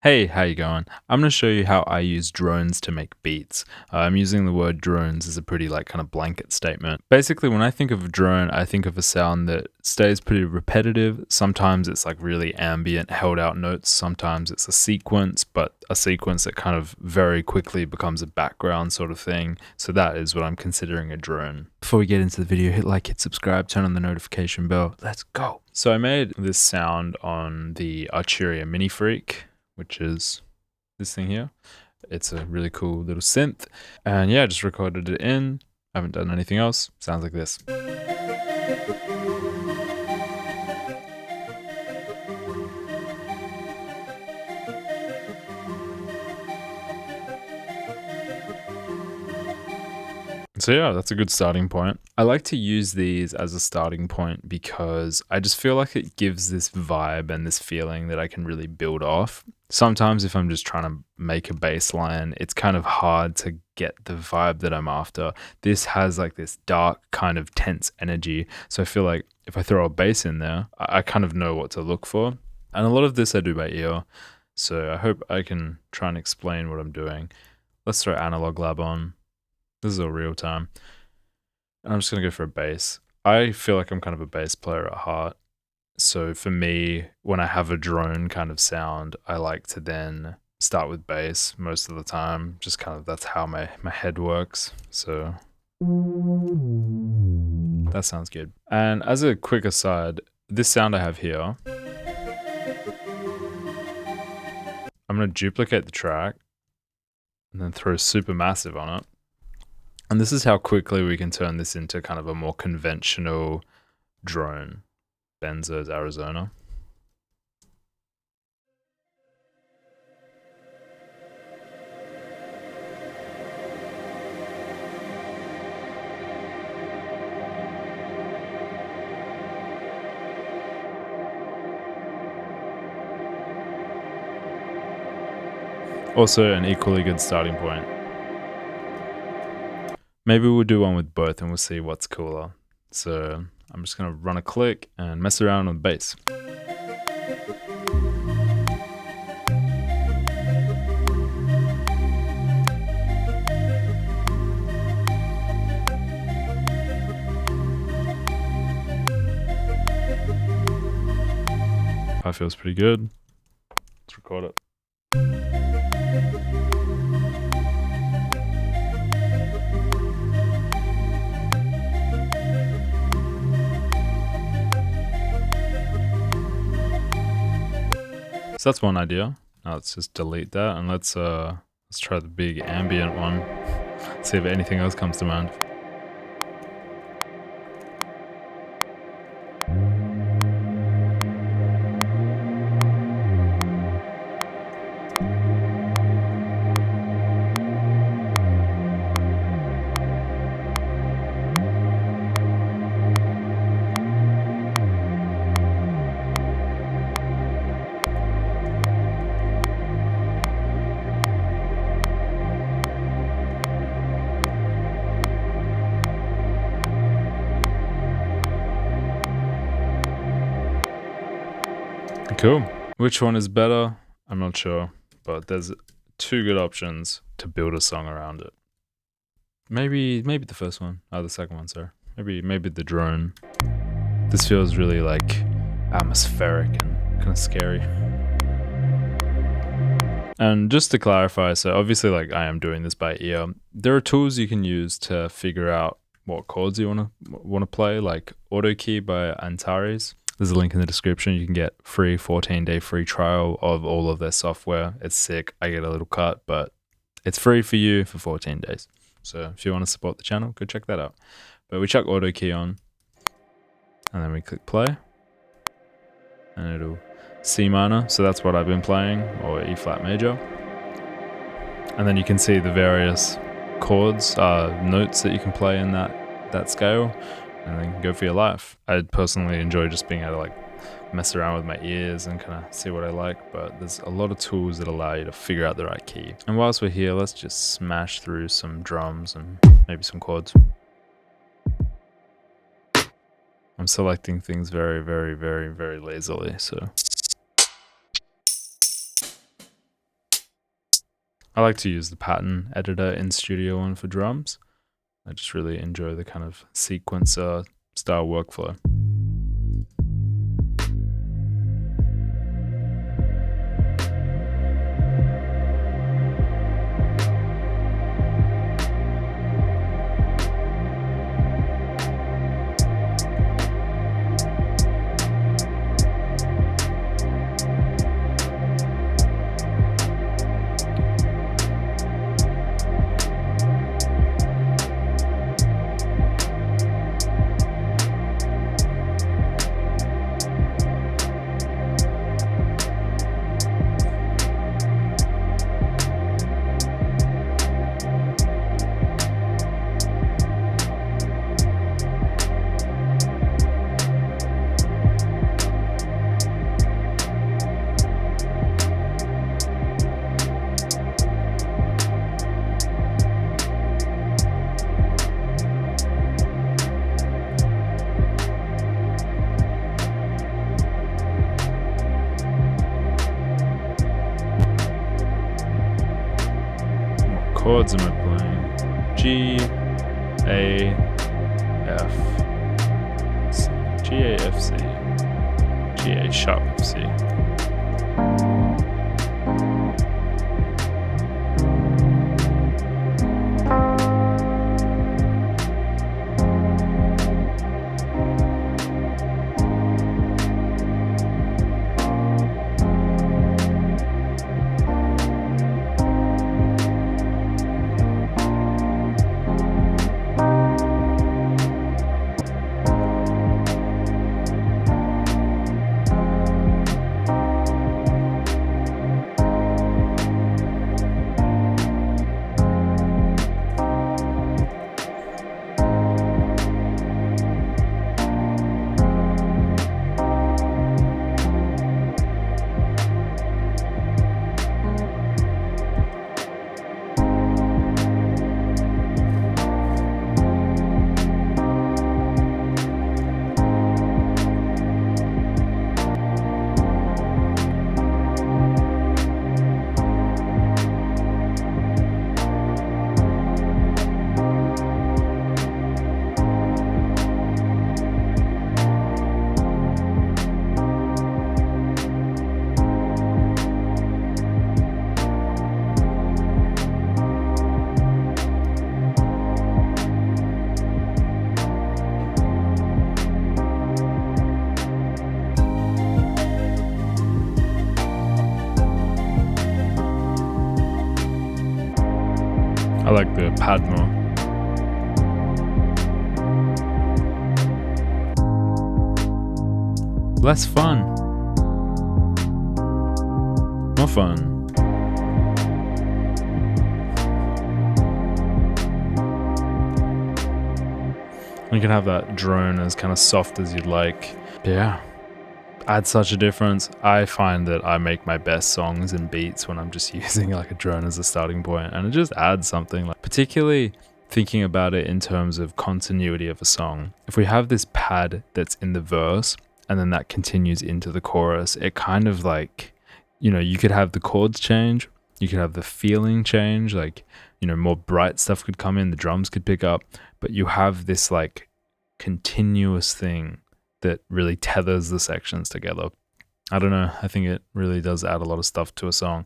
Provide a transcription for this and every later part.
Hey, how you going? I'm going to show you how I use drones to make beats. I'm using the word drones as a pretty kind of blanket statement. Basically, when I think of a drone, I think of a sound that stays pretty repetitive. Sometimes it's like really ambient, held out notes. Sometimes it's a sequence, but a sequence that kind of very quickly becomes a background sort of thing. So that is what I'm considering a drone. Before we get into the video, hit like, hit subscribe, turn on the notification bell. Let's go. So I made this sound on the Arturia Mini Freak, which is this thing here. It's a really cool little synth. And yeah, just recorded it in. I haven't done anything else. Sounds like this. So yeah, that's a good starting point. I like to use these as a starting point because I just feel like it gives this vibe and this feeling that I can really build off. Sometimes if I'm just trying to make a bass line, it's kind of hard to get the vibe that I'm after. This has like this dark kind of tense energy. So I feel like if I throw a bass in there, I kind of know what to look for. And a lot of this I do by ear. So I hope I can try and explain what I'm doing. Let's throw Analog Lab on. This is all real time. And I'm just going to go for a bass. I feel like I'm kind of a bass player at heart. So for me, when I have a drone kind of sound, I like to then start with bass most of the time. Just kind of that's how my head works. So that sounds good. And as a quick aside, this sound I have here, I'm going to duplicate the track and then throw Supermassive on it. And this is how quickly we can turn this into kind of a more conventional drone. Benzo's Arizona. Also an equally good starting point. Maybe we'll do one with both and we'll see what's cooler. So I'm just going to run a click and mess around with bass. That feels pretty good. Let's record it. So that's one idea. Now let's just delete that and let's try the big ambient one. See if anything else comes to mind. Cool. Which one is better? I'm not sure, but there's two good options to build a song around it. Maybe the first one. Oh, the second one, sorry. Maybe the drone. This feels really like atmospheric and kind of scary. And just to clarify, so obviously like I am doing this by ear. There are tools you can use to figure out what chords you want to play, like Auto Key by Antares. There's a link in the description. You can get free 14-day free trial of all of their software. It's sick. I get a little cut, but it's free for you for 14 days. So if you want to support the channel, go check that out. But we chuck Auto Key on and then we click play and it'll C minor. So that's what I've been playing, or E flat major. And then you can see the various chords, notes that you can play in that scale. And then go for your life. I personally enjoy just being able to like mess around with my ears and kind of see what I like, but there's a lot of tools that allow you to figure out the right key. And whilst we're here, let's just smash through some drums and maybe some chords. I'm selecting things very, very, very, very lazily, so. I like to use the pattern editor in Studio One for drums. I just really enjoy the kind of sequencer style workflow. Chords am I playing? G, A, F, C, G, A, F, C, G, A sharp, F, C. I like the pad more. Less fun. More fun. You can have that drone as kind of soft as you'd like. Yeah. Adds such a difference. I find that I make my best songs and beats when I'm just using like a drone as a starting point, and it just adds something, like particularly thinking about it in terms of continuity of a song. If we have this pad that's in the verse and then that continues into the chorus, it kind of like, you know, you could have the chords change, you could have the feeling change, like, you know, more bright stuff could come in, the drums could pick up, but you have this like continuous thing that really tethers the sections together. I don't know. I think it really does add a lot of stuff to a song.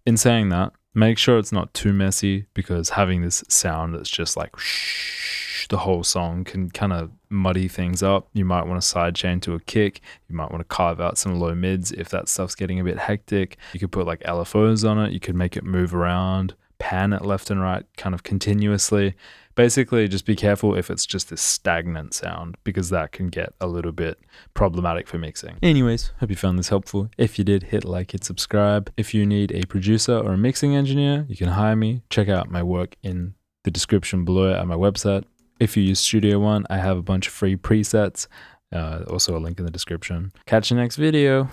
In saying that, make sure it's not too messy, because having this sound that's just like shh, the whole song can kind of muddy things up. You might want to sidechain to a kick. You might want to carve out some low mids if that stuff's getting a bit hectic. You could put like LFOs on it. You could make it move around, pan it left and right kind of continuously. Basically, just be careful if it's just this stagnant sound, because that can get a little bit problematic for mixing. Anyways, hope you found this helpful. If you did, hit like, hit subscribe. If you need a producer or a mixing engineer, you can hire me. Check out my work in the description below at my website. If you use Studio One, I have a bunch of free presets. Also a link in the description. Catch you next video.